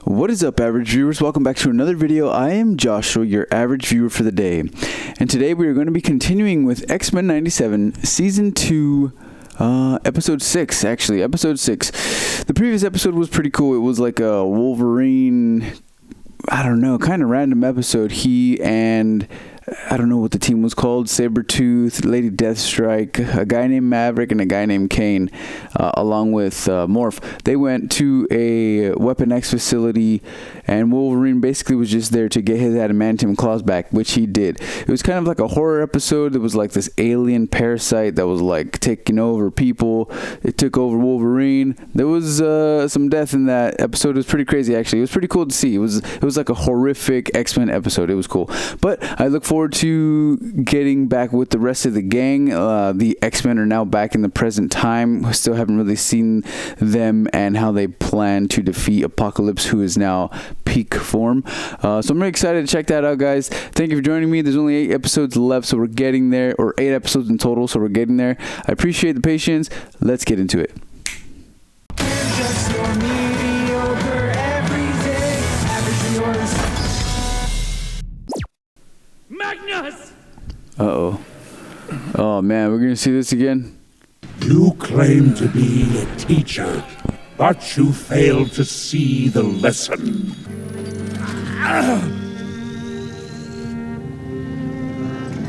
What is up, average viewers? Welcome back to another video. I am Joshua, your average viewer for the day. And today we are going to be continuing with X-Men 97 Season 2, Episode 6, actually. Episode 6. The previous episode was pretty cool. It was like a Wolverine, I don't know, kind of random episode. He and, I don't know what the team was called, Sabretooth, Lady Deathstrike, a guy named Maverick, and a guy named Kane, along with Morph. They went to a Weapon X facility, and Wolverine basically was just there to get his adamantium claws back, which he did. It was kind of like a horror episode. There was like this alien parasite that was like taking over people. It took over Wolverine. There was some death in that episode. It was pretty crazy, actually. It was pretty cool to see. It was like a horrific X-Men episode. It was cool. But I look forward to getting back with the rest of the gang. The X-Men are now back in the present time. We still haven't really seen them and how they plan to defeat Apocalypse, who is now peak form. So I'm really excited to check that out, guys. Thank you for joining me. There's only 8 episodes left, so we're getting there, or 8 episodes in total, so we're getting there. I appreciate the patience. Let's get into it. Magnus! Uh-oh. Oh, man, we're going to see this again? You claim to be a teacher, but you failed to see the lesson.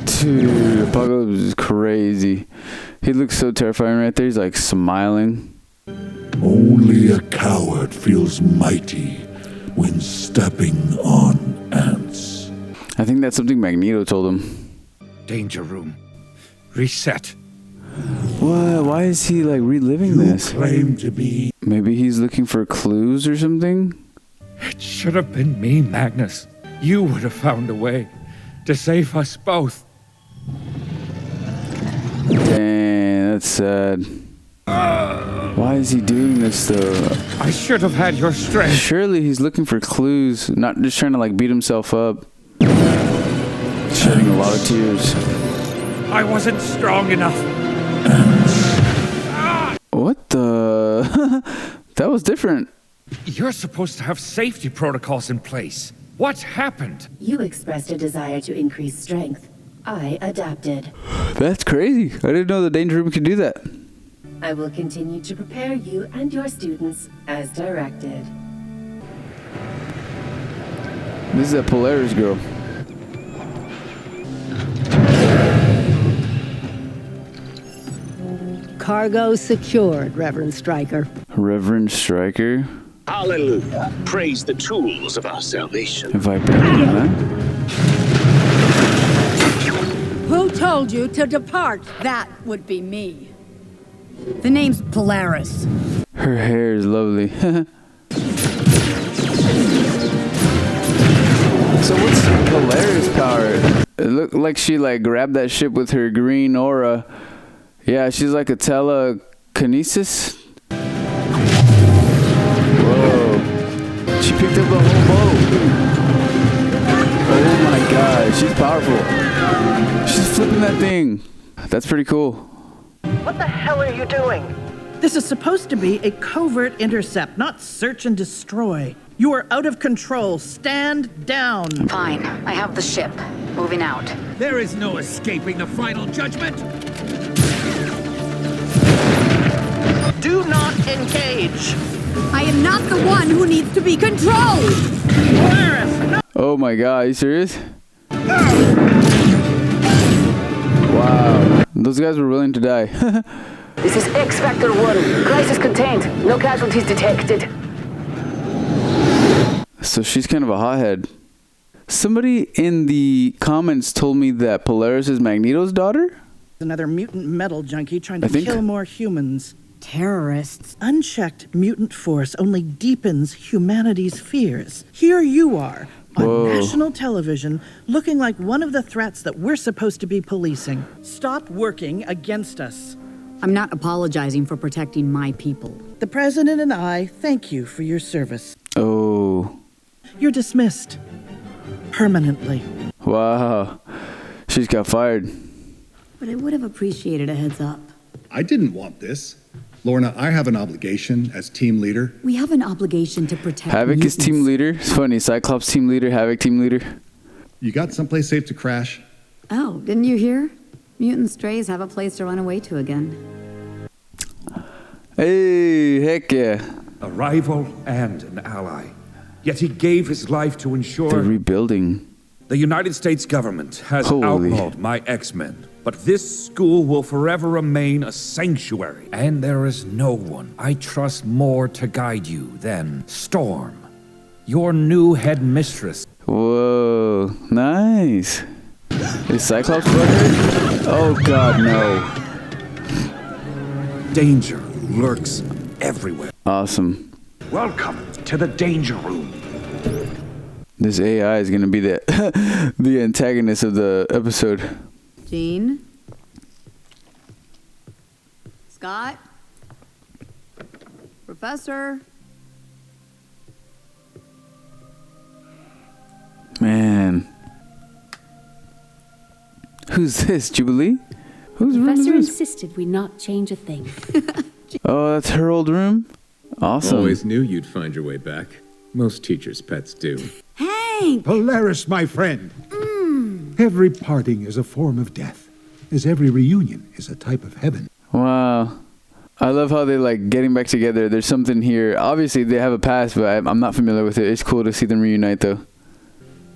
Dude, Apocalypse is crazy. He looks so terrifying right there. He's like smiling. Only a coward feels mighty when stepping on ants. I think that's something Magneto told him. Danger room. Reset. What? Why is he like reliving this? You claim to be... Maybe he's looking for clues or something? It should have been me, Magnus. You would have found a way to save us both. Dang, that's sad. Why is he doing this though? I should have had your strength. Surely he's looking for clues, not just trying to like beat himself up. Shedding a lot of tears. I wasn't strong enough. What the? That was different. You're supposed to have safety protocols in place. What happened? You expressed a desire to increase strength. I adapted. That's crazy. I didn't know the Danger Room could do that. I will continue to prepare you and your students as directed. This is that Polaris girl. Cargo secured, Reverend Stryker. Reverend Stryker? Hallelujah. Praise the tools of our salvation. Have I been that? Who told you to depart? That would be me. The name's Polaris. Her hair is lovely. So what's Polaris' power? It looked like she like grabbed that ship with her green aura. Yeah, she's like a telekinesis. Whoa. She picked up the whole boat. Oh my god, she's powerful. She's flipping that thing. That's pretty cool. What the hell are you doing? This is supposed to be a covert intercept, not search and destroy. You are out of control. Stand down. Fine. I have the ship. Moving out. There is no escaping the final judgment. Do not engage. I am not the one who needs to be controlled! Polaris, no! Oh my god, are you serious? Wow. Those guys were willing to die. This is X-Factor 1. Crisis contained. No casualties detected. So she's kind of a hothead. Somebody in the comments told me that Polaris is Magneto's daughter? Another mutant metal junkie trying to I think. kill more humans. Terrorists. Unchecked mutant force only deepens humanity's fears. Here you are, on Whoa. national television, looking like one of the threats that we're supposed to be policing. Stop working against us. I'm not apologizing for protecting my people. The President and I thank you for your service. Oh. You're dismissed. Permanently. Wow. She's got fired. But I would have appreciated a heads up. I didn't want this. Lorna, I have an obligation as team leader. We have an obligation to protect Havoc mutants. is team leader. It's funny. Cyclops team leader. Havoc team leader. You got someplace safe to crash? Oh, didn't you hear? Mutant strays have a place to run away to again. Hey, heck yeah. A rival and an ally. Yet he gave his life to ensure... They're rebuilding. The United States government has Holy. outlawed my X-Men. But this school will forever remain a sanctuary. And there is no one I trust more to guide you than Storm, your new headmistress. Whoa, nice. Is Cyclops butthurt? Oh god, no. Danger lurks everywhere. Awesome. Welcome to the Danger Room. This AI is gonna be the the antagonist of the episode. Jean? Scott? Professor? Man. Who's this, Jubilee? Whose room is Professor this? insisted we not change a thing. Oh, that's her old room? Awesome. Always knew you'd find your way back. Most teachers' pets do. Hey! Polaris, my friend. Every parting is a form of death, as every reunion is a type of heaven. Wow. I love how they like getting back together. There's something here. Obviously, they have a past, but I'm not familiar with it. It's cool to see them reunite, though.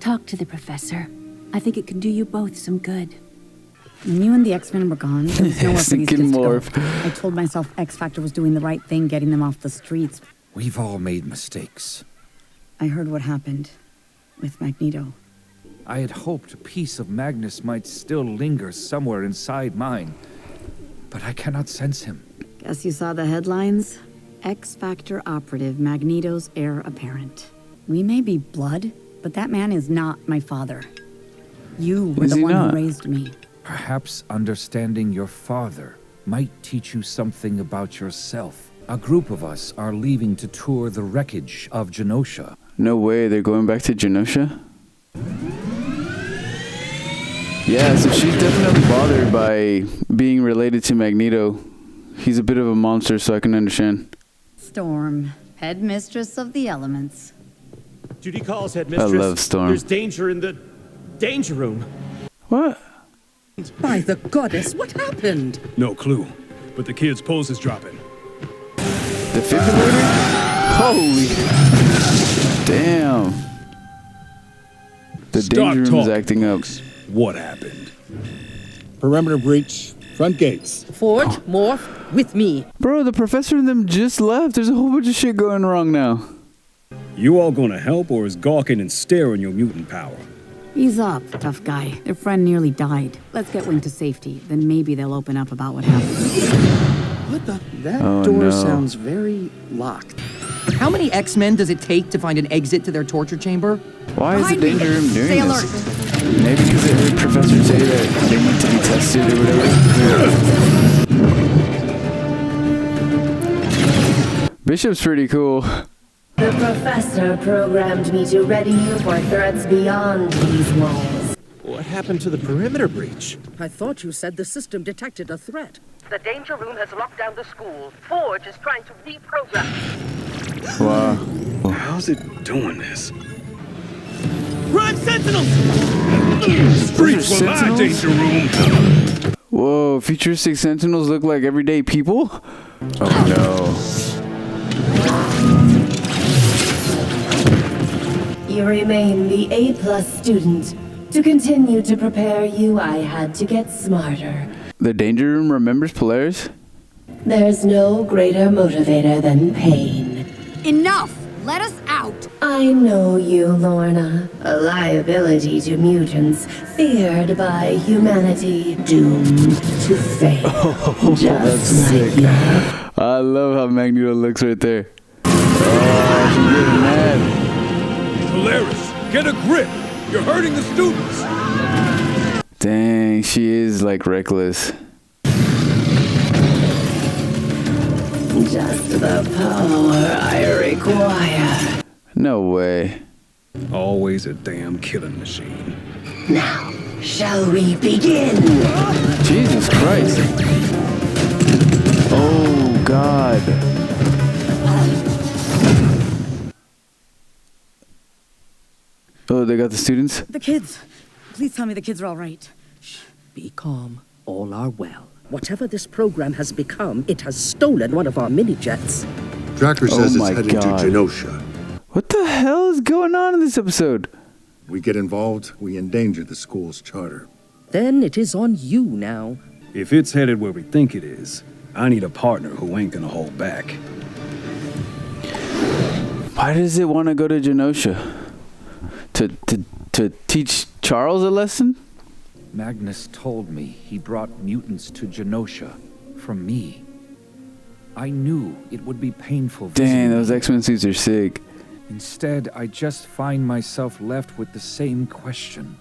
Talk to the professor. I think it could do you both some good. When you and the X-Men were gone, there was nowhere for these kids to go. Morph. I told myself X-Factor was doing the right thing, getting them off the streets. We've all made mistakes. I heard what happened with Magneto. I had hoped a piece of Magnus might still linger somewhere inside mine. But I cannot sense him. Guess you saw the headlines? X-Factor operative, Magneto's heir apparent. We may be blood, but that man is not my father. You were Is the he one not? who raised me. Perhaps understanding your father might teach you something about yourself. A group of us are leaving to tour the wreckage of Genosha. No way, they're going back to Genosha? Yeah, so she's definitely bothered by being related to Magneto. He's a bit of a monster, so I can understand. Storm, headmistress of the elements. Duty calls, I headmistress. love Storm. There's danger in the danger room. What? By the goddess, what happened? No clue, but the kid's pulse is dropping. Defibrillator? Holy. Damn. The Start danger room is talking. acting up. What happened? Perimeter breach, front gates. Forge, morph, with me. Bro, the professor and them just left. There's a whole bunch of shit going wrong now. You all gonna help, or is gawking and staring your mutant power? Ease up, tough guy. Their friend nearly died. Let's get Wing to safety. Then maybe they'll open up about what happened. What the? That Oh, door no. sounds very locked. How many X-Men does it take to find an exit to their torture chamber? Why is the Behind me. danger room doing Stay this? alert. Maybe because they heard Professor say that they need to be tested or whatever. Bishop's pretty cool. The professor programmed me to ready you for threats beyond these walls. What happened to the perimeter breach? I thought you said the system detected a threat. The danger room has locked down the school. Forge is trying to reprogram. Wow. How's it doing this? Run, Sentinels! Streets were my danger room. Whoa, futuristic sentinels look like everyday people? Oh no. You remain the A+ student. To continue to prepare you, I had to get smarter. The danger room remembers Polaris? There's no greater motivator than pain. Enough! Let us out! I know you, Lorna. A liability to mutants, feared by humanity, doomed to fail. Just like you. I love how Magneto looks right there. Oh, she's getting mad. Polaris, get a grip. You're hurting the students. Dang, she is like reckless. Just the power I require. No way. Always a damn killing machine. Now, shall we begin? Jesus Christ. Oh God. Oh, they got the students? The kids. Please tell me the kids are all right. Be calm. All are well. Whatever this program has become, it has stolen one of our mini-jets. Dracker says Oh my it's heading God. to Genosha. What the hell is going on in this episode? We get involved, we endanger the school's charter. Then it is on you now. If it's headed where we think it is, I need a partner who ain't gonna hold back. Why does it want to go to Genosha? To teach Charles a lesson? Magnus told me he brought mutants to Genosha from me. I knew it would be painful. Dang, those X-Men suits are sick. Instead, I just find myself left with the same question.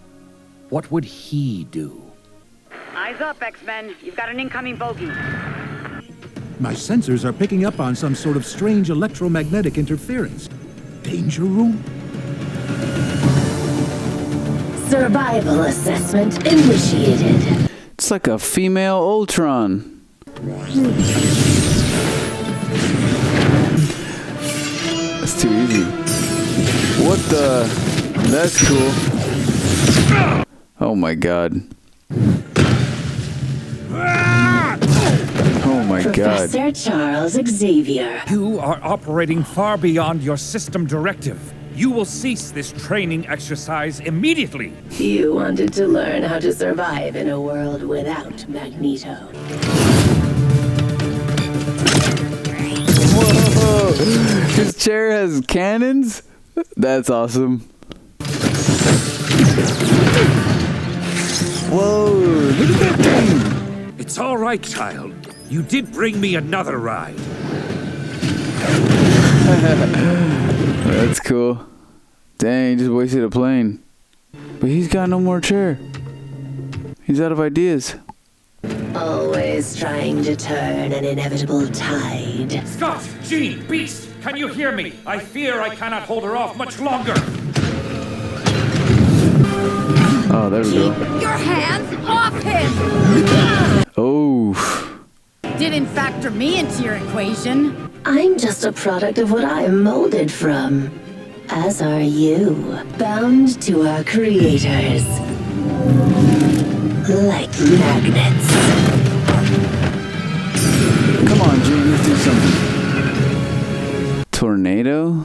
What would he do? Eyes up, X-Men. You've got an incoming bogey. My sensors are picking up on some sort of strange electromagnetic interference. Danger room? Survival assessment initiated. It's like a female Ultron. That's too easy. What the? That's cool. Oh my God. Oh my God. Professor Charles Xavier. You are operating far beyond your system directive. You will cease this training exercise immediately. You wanted to learn how to survive in a world without Magneto. Whoa! His chair has cannons? That's awesome. Whoa, look at that thing. It's all right, child. You did bring me another ride. That's cool. Dang, he just wasted a plane. But he's got no more chair. He's out of ideas. Always trying to turn an inevitable tide. Scott, Jean, Beast, can you hear me? I fear I cannot hold her off much longer. Oh, there we go. Your hands off him! Oh. Didn't factor me into your equation. I'm just a product of what I'm molded from. As are you. Bound to our creators. Like magnets. Come on, Gene, let's do something. Tornado?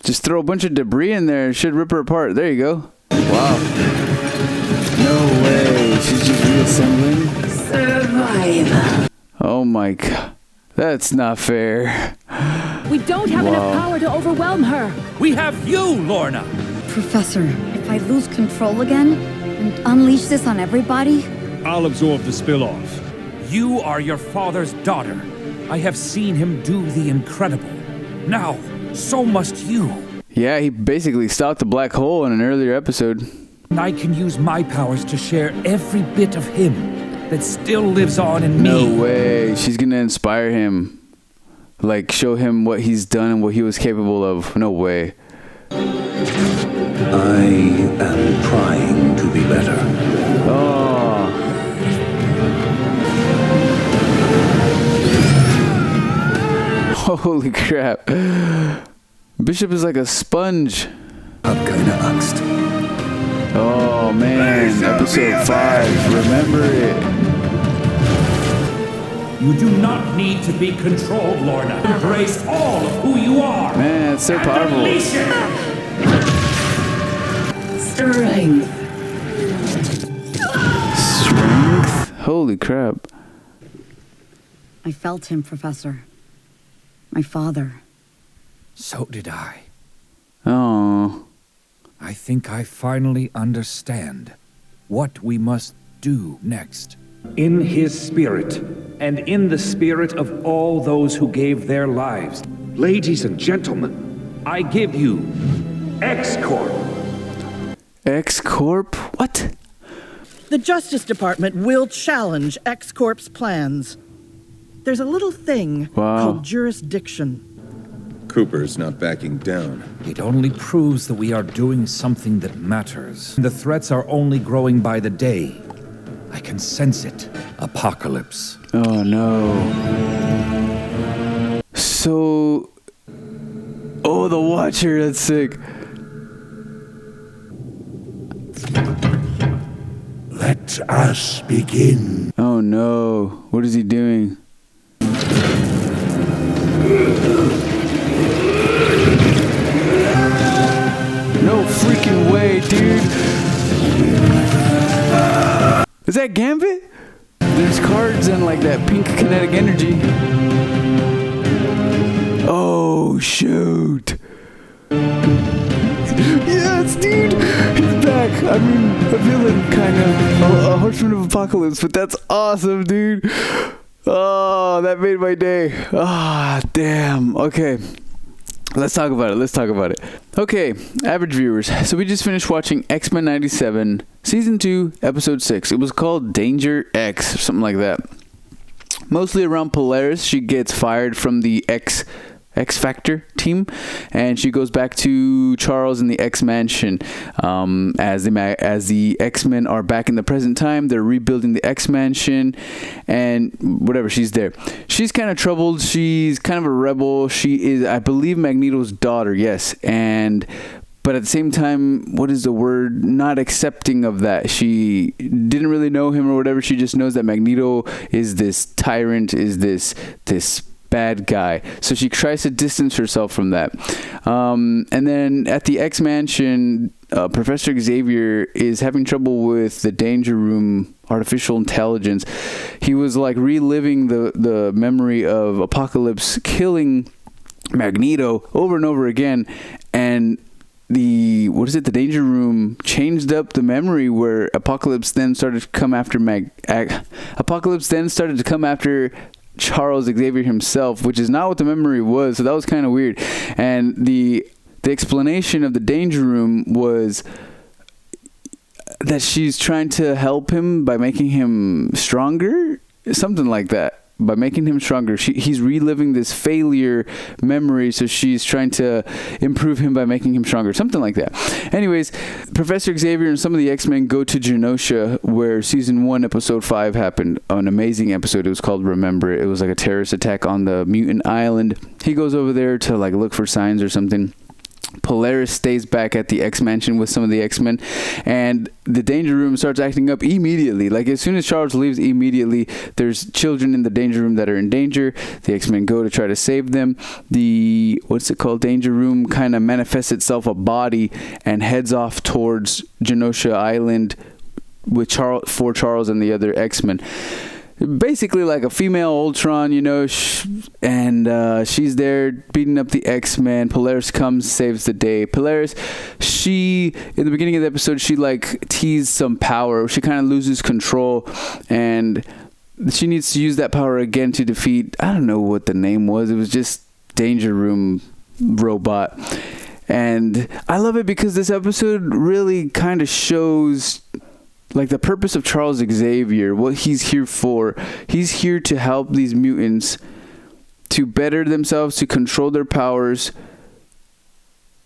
Just throw a bunch of debris in there. It should rip her apart. There you go. Wow. No way. She's just reassembling. Survival. Oh my God. That's not fair. We don't have enough power to overwhelm her. We have you, Lorna. Professor, if I lose control again and unleash this on everybody... I'll absorb the spill-off. You are your father's daughter. I have seen him do the incredible. Now, so must you. Yeah, he basically stopped the black hole in an earlier episode. I can use my powers to share every bit of him that still lives on in me. No way. She's gonna inspire him. Like, show him what he's done and what he was capable of. No way. I am trying to be better. Oh. Holy crap. Bishop is like a sponge. Hab keine Angst. Oh man, episode 5. Remember it. You do not need to be controlled, Lorna. Embrace all of who you are. Man, it's so powerful. Strength. Strength? Holy crap. I felt him, Professor. My father. So did I. Oh. I think I finally understand what we must do next. In his spirit, and in the spirit of all those who gave their lives, ladies and gentlemen, I give you X-Corp. X-Corp? What? The Justice Department will challenge X-Corp's plans. There's a little thing called jurisdiction. Cooper's not backing down. It only proves that we are doing something that matters. The threats are only growing by the day. I can sense it. Apocalypse. Oh no. So... Oh, the Watcher, that's sick. Let us begin. Oh no. What is he doing? No freaking way, dude. Is that Gambit? There's cards and like that pink kinetic energy. Oh, shoot. Yes, dude. He's back. I mean, a villain, kind of. A horseman of apocalypse, but that's awesome, dude. Oh, that made my day. Ah, damn. Okay. Let's talk about it. Okay, average viewers. So we just finished watching X-Men 97, Season 2, Episode 6. It was called Danger X, or something like that. Mostly around Polaris. She gets fired from the X Factor team, and she goes back to Charles in the X Mansion. As the X-Men are back in the present time, they're rebuilding the X Mansion, and whatever, she's there. She's kind of troubled. She's kind of a rebel. She is, I believe, Magneto's daughter. Yes, but at the same time, what is the word? Not accepting of that. She didn't really know him or whatever. She just knows that Magneto is this tyrant, is this bad guy. So she tries to distance herself from that. And then at the X Mansion, Professor Xavier is having trouble with the Danger Room artificial intelligence. He was like reliving the memory of Apocalypse killing Magneto over and over again, and the Danger Room changed up the memory where Apocalypse then started to come after Charles Xavier himself, which is not what the memory was. So that was kind of weird. And the explanation of the Danger Room was that she's trying to help him by making him stronger, something like that. By making him stronger, he's reliving this failure memory, so she's trying to improve him by making him stronger, something like that. Anyways, Professor Xavier and some of the X-Men go to Genosha, where Season 1, Episode 5 happened. An amazing episode. It was called Remember It. It was like a terrorist attack on the mutant island. He goes over there to like look for signs or something. Polaris stays back at the X Mansion with some of the X-Men, and the Danger Room starts acting up immediately. Like, as soon as Charles leaves, immediately there's children in the Danger Room that are in danger. The X-Men go to try to save them. The Danger Room kind of manifests itself a body and heads off towards Genosha Island with Charles and the other X-Men. Basically like a female Ultron, and she's there beating up the X-Men. Polaris comes, saves the day. Polaris, in the beginning of the episode, she like teased some power. She kind of loses control, and she needs to use that power again to defeat, I don't know what the name was. It was just Danger Room robot. And I love it because this episode really kind of shows like the purpose of Charles Xavier, what he's here for. He's here to help these mutants to better themselves, to control their powers,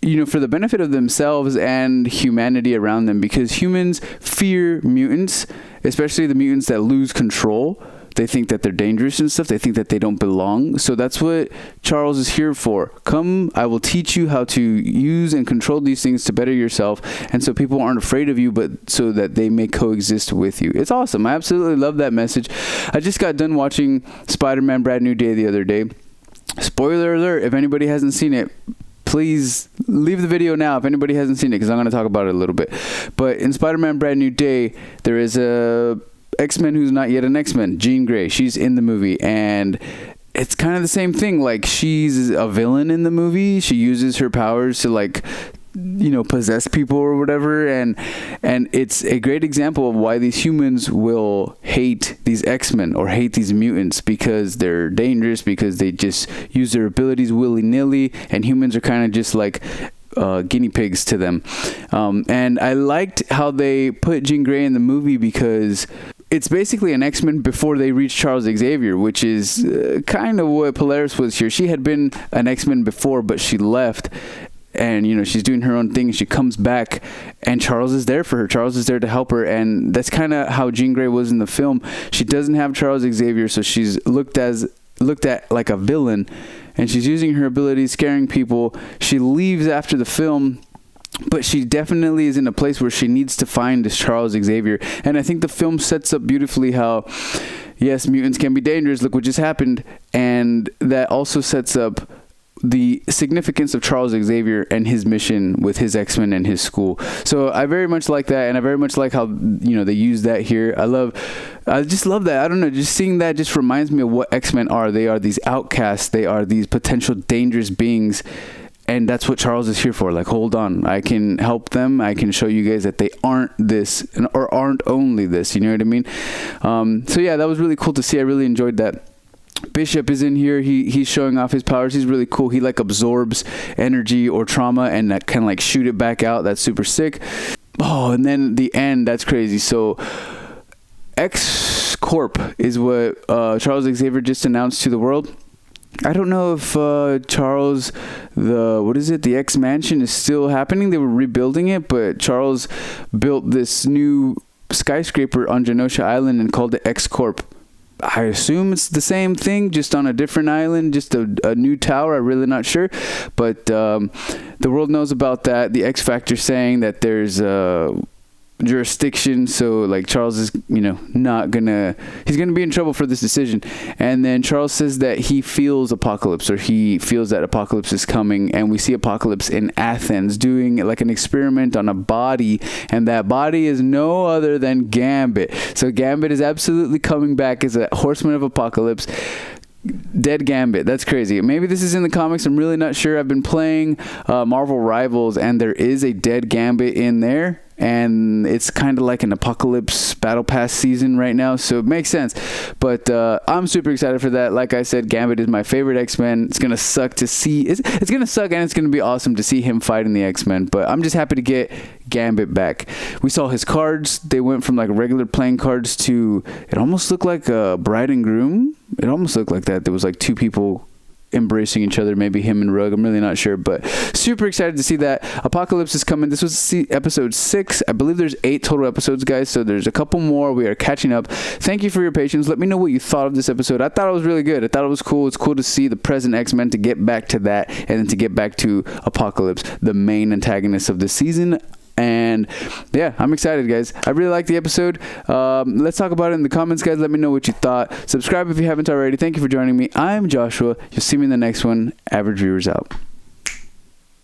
for the benefit of themselves and humanity around them, because humans fear mutants, especially the mutants that lose control. They think that they're dangerous and stuff. They think that they don't belong. So that's what Charles is here for. Come, I will teach you how to use and control these things to better yourself. And so people aren't afraid of you, but so that they may coexist with you. It's awesome. I absolutely love that message. I just got done watching Spider-Man Brand New Day the other day. Spoiler alert, if anybody hasn't seen it, please leave the video now if anybody hasn't seen it, because I'm going to talk about it a little bit. But in Spider-Man Brand New Day, there is a X-Men who's not yet an X-Men, Jean Grey. She's in the movie, and it's kind of the same thing. Like, she's a villain in the movie. She uses her powers to like possess people or whatever, and it's a great example of why these humans will hate these X-Men or hate these mutants, because they're dangerous, because they just use their abilities willy-nilly, and humans are kind of just like guinea pigs to them. And I liked how they put Jean Grey in the movie, because it's basically an X-Men before they reach Charles Xavier, which is kind of what Polaris was here. She had been an X-Men before, but she left. and, you know, she's doing her own thing. She comes back, and Charles is there for her. Charles is there to help her, and that's kind of how Jean Grey was in the film. She doesn't have Charles Xavier, so she's looked at like a villain, and she's using her abilities, scaring people. She leaves after the film, but she definitely is in a place where she needs to find this Charles Xavier. And I think the film sets up beautifully how, yes, mutants can be dangerous. Look what just happened. And that also sets up the significance of Charles Xavier and his mission with his X-Men and his school. So I very much like that, and I very much like how, you know, they use that here. I just love that. I don't know, just seeing that just reminds me of what X-Men are. They are these outcasts. They are these potential dangerous beings. And that's what Charles is here for. Like, hold on, I can help them. I can show you guys that they aren't this or aren't only this. You know what I mean? So yeah, that was really cool to see. I really enjoyed that. Bishop is in here. He's showing off his powers. He's really cool. He like absorbs energy or trauma and that can like shoot it back out. That's super sick. Oh, and then the end. That's crazy. So X Corp is what Charles Xavier just announced to the world. I don't know if Charles, the X Mansion is still happening. They were rebuilding it, but Charles built this new skyscraper on Genosha Island and called it X Corp. I assume it's the same thing, just on a different island, just a new tower. I'm really not sure. But the world knows about that. The X Factor saying that there's jurisdiction, so like Charles is, you know, he's gonna be in trouble for this decision. And then Charles says that he feels Apocalypse, or he feels that Apocalypse is coming, and we see Apocalypse in Athens doing like an experiment on a body, and that body is no other than Gambit. So Gambit is absolutely coming back as a Horseman of Apocalypse. Dead Gambit. That's crazy. Maybe this is in the comics. I'm really not sure. I've been playing Marvel Rivals, and there is a Dead Gambit in there, and it's kind of like an Apocalypse Battle Pass season right now, so it makes sense. But I'm super excited for that. Like I said, Gambit is my favorite X-Men. It's gonna suck to see. It's gonna suck, and it's gonna be awesome to see him fighting the X-Men. But I'm just happy to get Gambit back. We saw his cards. They went from like regular playing cards to, it almost looked like a bride and groom. It almost looked like that. There was like two people embracing each other, maybe him and Rogue. I'm really not sure, but super excited to see that. Apocalypse is coming. This was episode 6. I believe there's 8 total episodes, guys, so there's a couple more. We are catching up. Thank you for your patience. Let me know what you thought of this episode. I thought it was really good. I thought it was cool. It's cool to see the present X-Men, to get back to that, and then to get back to Apocalypse, the main antagonist of the season. And yeah, I'm excited, guys. I really liked the episode. Let's talk about it in the comments, guys. Let me know what you thought. Subscribe if you haven't already. Thank you for joining me. I'm Joshua. You'll see me in the next one. Average Viewers out.